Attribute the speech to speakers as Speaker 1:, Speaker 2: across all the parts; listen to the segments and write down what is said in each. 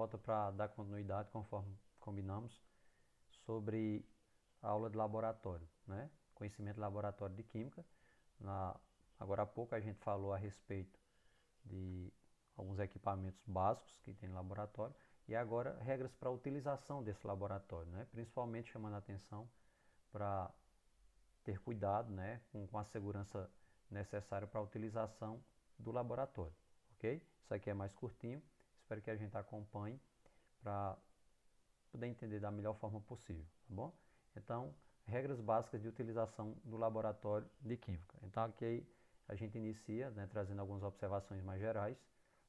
Speaker 1: volta para dar continuidade, conforme combinamos, sobre a aula de laboratório, né? Conhecimento de laboratório de química. Agora há pouco a gente falou a respeito de alguns equipamentos básicos que tem no laboratório e agora regras para a utilização desse laboratório, né? Principalmente chamando a atenção para ter cuidado, né, com a segurança necessária para a utilização do laboratório, ok? Isso aqui é mais curtinho, espero que a gente acompanhe para poder entender da melhor forma possível, tá bom? Então, regras básicas de utilização do laboratório de química. Então, aqui a gente inicia, né, trazendo algumas observações mais gerais,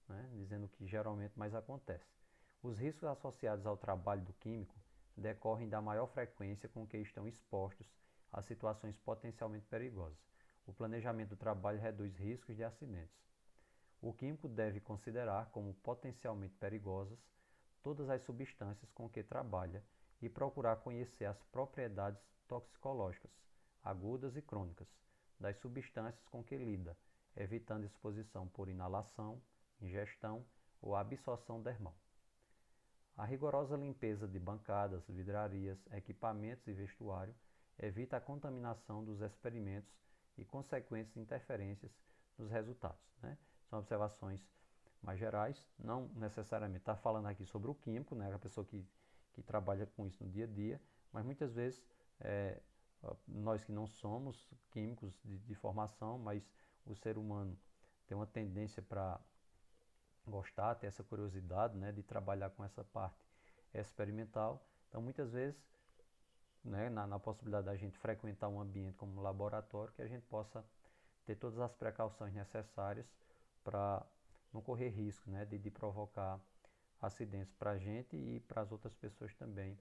Speaker 1: né, dizendo o que geralmente mais acontece. Os riscos associados ao trabalho do químico decorrem da maior frequência com que estão expostos a situações potencialmente perigosas. O planejamento do trabalho reduz riscos de acidentes. O químico deve considerar como potencialmente perigosas todas as substâncias com que trabalha e procurar conhecer as propriedades toxicológicas, agudas e crônicas, das substâncias com que lida, evitando exposição por inalação, ingestão ou absorção dermal. A rigorosa limpeza de bancadas, vidrarias, equipamentos e vestuário evita a contaminação dos experimentos e consequentes interferências nos resultados, né? São observações mais gerais, não necessariamente está falando aqui sobre o químico, né? A pessoa que trabalha com isso no dia a dia, mas muitas vezes nós que não somos químicos de formação, mas o ser humano tem uma tendência para gostar, ter essa curiosidade, né, de trabalhar com essa parte experimental. Então, muitas vezes, né, na possibilidade da gente frequentar um ambiente como um laboratório, que a gente possa ter todas as precauções necessárias para não correr risco, né, de provocar acidentes para a gente e para as outras pessoas também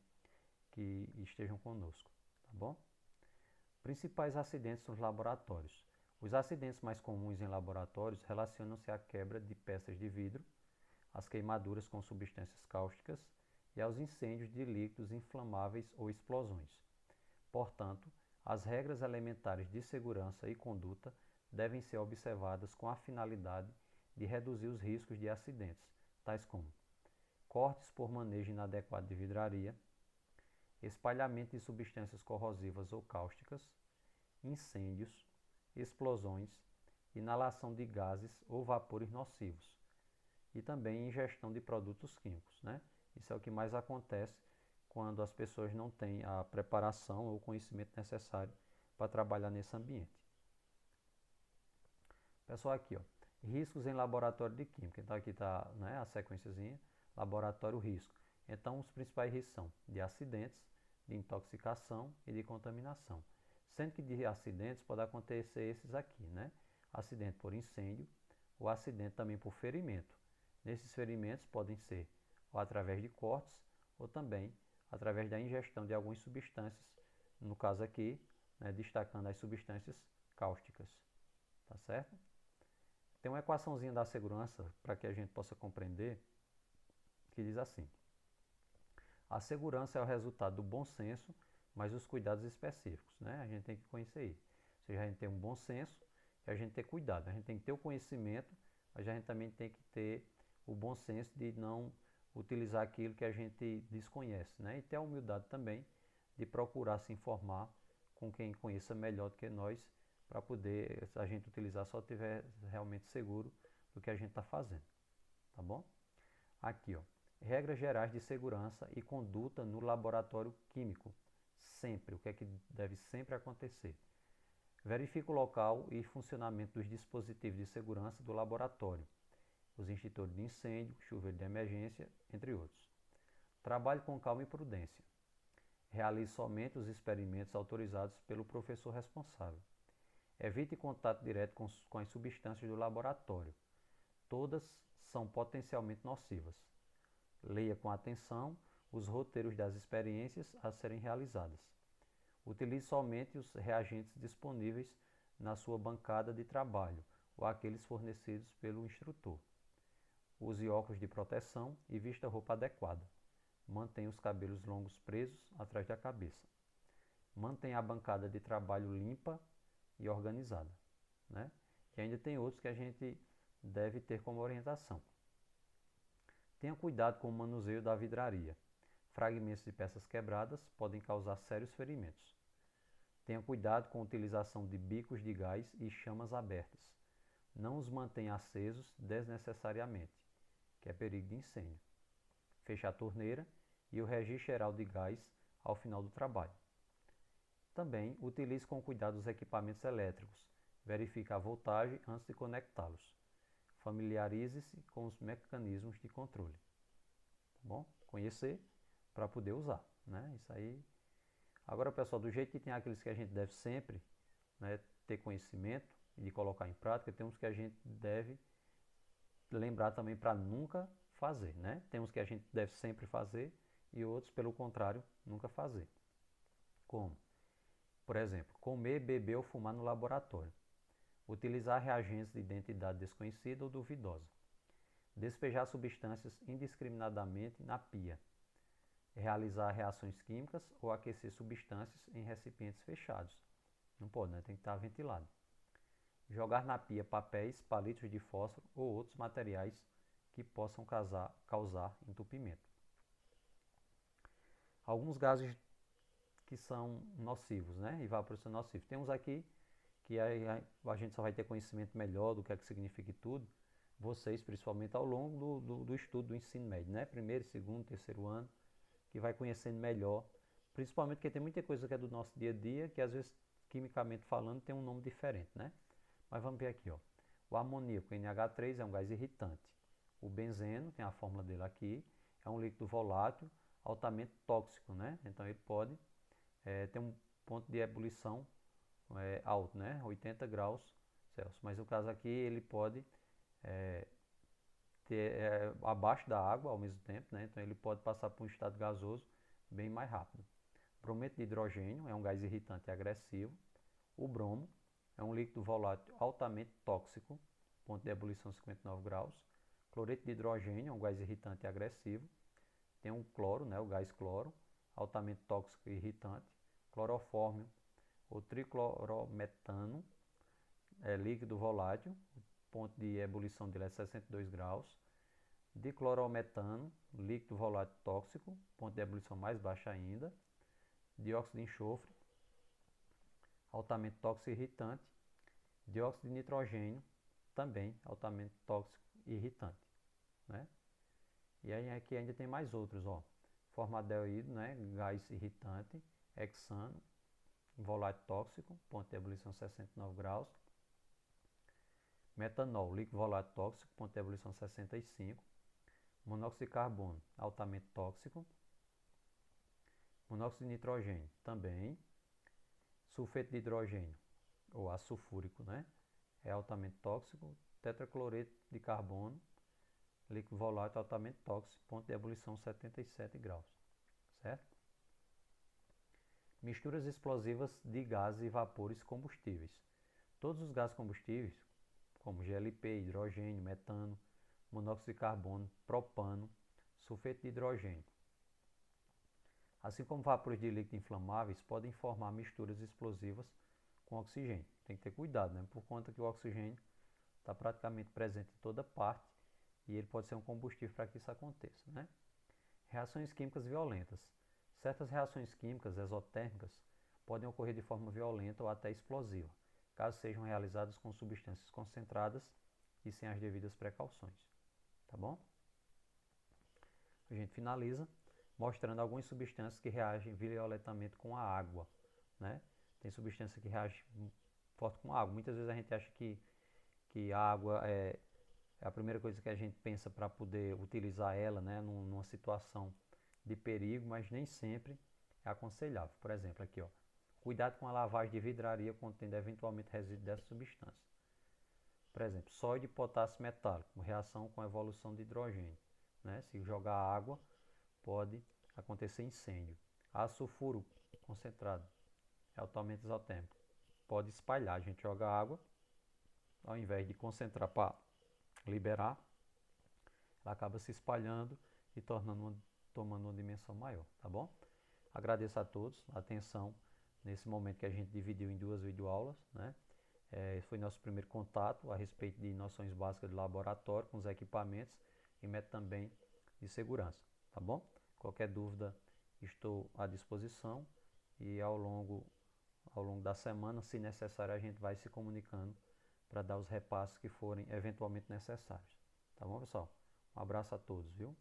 Speaker 1: que estejam conosco, tá bom? Principais acidentes nos laboratórios. Os acidentes mais comuns em laboratórios relacionam-se à quebra de peças de vidro, às queimaduras com substâncias cáusticas e aos incêndios de líquidos inflamáveis ou explosões. Portanto, as regras elementares de segurança e conduta devem ser observadas com a finalidade de reduzir os riscos de acidentes, tais como cortes por manejo inadequado de vidraria, espalhamento de substâncias corrosivas ou cáusticas, incêndios, explosões, inalação de gases ou vapores nocivos e também ingestão de produtos químicos, né? Isso é o que mais acontece quando as pessoas não têm a preparação ou o conhecimento necessário para trabalhar nesse ambiente. Pessoal, aqui, ó, riscos em laboratório de química. Então aqui está, né, a sequenciazinha, laboratório risco. Então os principais riscos são de acidentes, de intoxicação e de contaminação. Sendo que de acidentes pode acontecer esses aqui, né? Acidente por incêndio, ou acidente também por ferimento. Nesses ferimentos podem ser ou através de cortes ou também através da ingestão de algumas substâncias, no caso aqui, né, destacando as substâncias cáusticas, tá certo? Tem uma equaçãozinha da segurança para que a gente possa compreender, que diz assim: a segurança é o resultado do bom senso, mas os cuidados específicos, né? A gente tem que conhecer isso. Ou seja, a gente tem um bom senso e a gente tem cuidado. A gente tem que ter o conhecimento, mas a gente também tem que ter o bom senso de não utilizar aquilo que a gente desconhece, né? E ter a humildade também de procurar se informar com quem conheça melhor do que nós, para poder a gente utilizar só estiver realmente seguro do que a gente está fazendo, tá bom? Aqui, ó, regras gerais de segurança e conduta no laboratório químico. Sempre, o que é que deve sempre acontecer? Verifique o local e funcionamento dos dispositivos de segurança do laboratório, os extintores de incêndio, chuveiro de emergência, entre outros. Trabalhe com calma e prudência. Realize somente os experimentos autorizados pelo professor responsável. Evite contato direto com as substâncias do laboratório. Todas são potencialmente nocivas. Leia com atenção os roteiros das experiências a serem realizadas. Utilize somente os reagentes disponíveis na sua bancada de trabalho ou aqueles fornecidos pelo instrutor. Use óculos de proteção e vista roupa adequada. Mantenha os cabelos longos presos atrás da cabeça. Mantenha a bancada de trabalho limpa e organizada, né? E ainda tem outros que a gente deve ter como orientação. Tenha cuidado com o manuseio da vidraria. Fragmentos de peças quebradas podem causar sérios ferimentos. Tenha cuidado com a utilização de bicos de gás e chamas abertas. Não os mantenha acesos desnecessariamente, que é perigo de incêndio. Feche a torneira e o registro geral de gás ao final do trabalho. Também utilize com cuidado os equipamentos elétricos. Verifique a voltagem antes de conectá-los. Familiarize-se com os mecanismos de controle. Tá bom? Conhecer para poder usar, né? Isso aí. Agora, pessoal, do jeito que tem aqueles que a gente deve sempre, né, ter conhecimento e de colocar em prática, temos que a gente deve lembrar também para nunca fazer, né? Temos que a gente deve sempre fazer e outros, pelo contrário, nunca fazer. Como? Por exemplo, comer, beber ou fumar no laboratório. Utilizar reagentes de identidade desconhecida ou duvidosa. Despejar substâncias indiscriminadamente na pia. Realizar reações químicas ou aquecer substâncias em recipientes fechados. Não pode, né? Tem que estar ventilado. Jogar na pia papéis, palitos de fósforo ou outros materiais que possam causar entupimento. Alguns gases que são nocivos, né? Evaporação nociva. Temos aqui que a gente só vai ter conhecimento melhor do que é que significa tudo, vocês principalmente ao longo do estudo do ensino médio, né? Primeiro, segundo, terceiro ano, que vai conhecendo melhor, principalmente porque tem muita coisa que é do nosso dia a dia, que às vezes, quimicamente falando, tem um nome diferente, né? Mas vamos ver aqui, ó. O amoníaco, NH3, é um gás irritante. O benzeno, tem a fórmula dele aqui, é um líquido volátil altamente tóxico, né? Então ele pode ter um ponto de ebulição alto, né? 80 graus Celsius. Mas no caso aqui ele pode ter abaixo da água ao mesmo tempo, né? Então ele pode passar por um estado gasoso bem mais rápido. Brometo de hidrogênio é um gás irritante e agressivo. O bromo é um líquido volátil altamente tóxico, ponto de ebulição 59 graus. Cloreto de hidrogênio é um gás irritante e agressivo. Tem um cloro, né? O gás cloro, altamente tóxico e irritante. Clorofórmio ou triclorometano é líquido volátil, ponto de ebulição dele é 62 graus. Diclorometano, líquido volátil tóxico, ponto de ebulição mais baixa ainda. Dióxido de enxofre, altamente tóxico e irritante. Dióxido de nitrogênio, também altamente tóxico e irritante, né? E aí aqui ainda tem mais outros, ó. Formaldeído, né? Gás irritante. Hexano, volátil tóxico, ponto de ebulição 69 graus. Metanol, líquido volátil tóxico, ponto de ebulição 65. Monóxido de carbono, altamente tóxico. Monóxido de nitrogênio, também. Sulfeto de hidrogênio, ou ácido sulfúrico, né? É altamente tóxico. Tetracloreto de carbono, líquido volátil altamente tóxico, ponto de ebulição 77 graus, certo? Misturas explosivas de gases e vapores combustíveis. Todos os gases combustíveis, como GLP, hidrogênio, metano, monóxido de carbono, propano, sulfeto de hidrogênio, assim como vapores de líquido inflamáveis, podem formar misturas explosivas com oxigênio. Tem que ter cuidado, né? Por conta que o oxigênio está praticamente presente em toda parte e ele pode ser um combustível para que isso aconteça, né? Reações químicas violentas. Certas reações químicas exotérmicas podem ocorrer de forma violenta ou até explosiva, caso sejam realizadas com substâncias concentradas e sem as devidas precauções. Tá bom? A gente finaliza mostrando algumas substâncias que reagem violentamente com a água, né? Tem substância que reage forte com a água. Muitas vezes a gente acha que a água é a primeira coisa que a gente pensa para poder utilizar ela, né, numa situação de perigo, mas nem sempre é aconselhável. Por exemplo, aqui, ó, cuidado com a lavagem de vidraria contendo eventualmente resíduo dessa substância. Por exemplo, sódio e potássio metálico, reação com evolução de hidrogênio, né? Se jogar água, pode acontecer incêndio. Ácido sulfúrico concentrado, é altamente isotérmico, pode espalhar. A gente joga água, ao invés de concentrar para liberar, ela acaba se espalhando e tomando uma dimensão maior, tá bom? Agradeço a todos a atenção nesse momento que a gente dividiu em duas videoaulas, né? Esse foi nosso primeiro contato a respeito de noções básicas de laboratório com os equipamentos e também de segurança, tá bom? Qualquer dúvida, estou à disposição e ao longo da semana, se necessário, a gente vai se comunicando para dar os repasses que forem eventualmente necessários. Tá bom, pessoal? Um abraço a todos, viu?